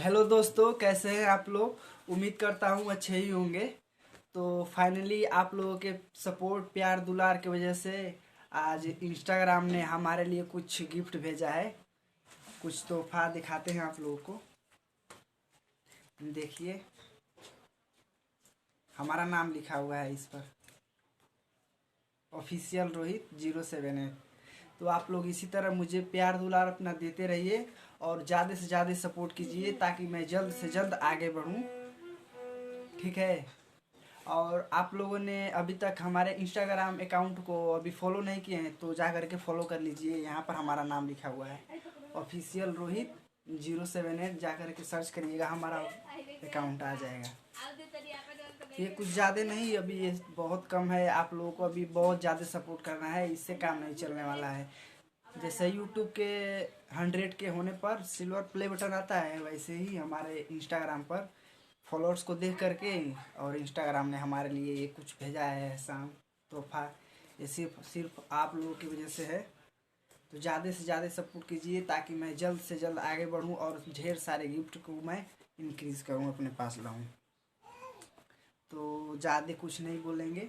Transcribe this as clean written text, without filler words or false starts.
Hello दोस्तों, कैसे हैं आप लोग। उम्मीद करता हूँ अच्छे ही होंगे। तो फाइनली आप लोगों के सपोर्ट प्यार दुलार की वजह से आज इंस्टाग्राम ने हमारे लिए कुछ गिफ्ट भेजा है। कुछ तोहफा दिखाते हैं आप लोगों को। देखिए, हमारा नाम लिखा हुआ है इस पर, ऑफिशियल रोहित 078। तो आप लोग इसी तरह मुझे प्यार दुलार अपना देते रहिए और ज़्यादा से ज़्यादा सपोर्ट कीजिए ताकि मैं जल्द से जल्द आगे बढ़ूँ। ठीक है। और आप लोगों ने अभी तक हमारे इंस्टाग्राम अकाउंट को अभी फॉलो नहीं किए हैं तो जा करके फॉलो कर लीजिए। यहाँ पर हमारा नाम लिखा हुआ है, ऑफिशियल रोहित 078। जा करके सर्च करिएगा, हमारा अकाउंट आ जाएगा। ये कुछ ज़्यादा नहीं, अभी ये बहुत कम है। आप लोगों को अभी बहुत ज़्यादा सपोर्ट करना है, इससे काम नहीं चलने वाला है। जैसे यूट्यूब के 100 के होने पर सिल्वर प्ले बटन आता है, वैसे ही हमारे इंस्टाग्राम पर फॉलोअर्स को देख करके और इंस्टाग्राम ने हमारे लिए ये कुछ भेजा है एहसान तोहफा। ये सिर्फ सिर्फ आप लोगों की वजह से है। तो ज़्यादा से ज़्यादा सपोर्ट कीजिए ताकि मैं जल्द से जल्द आगे बढ़ूं और ढेर सारे गिफ्ट को मैं इंक्रीज़ करूं, अपने पास लाऊं। तो ज़्यादा कुछ नहीं बोलेंगे,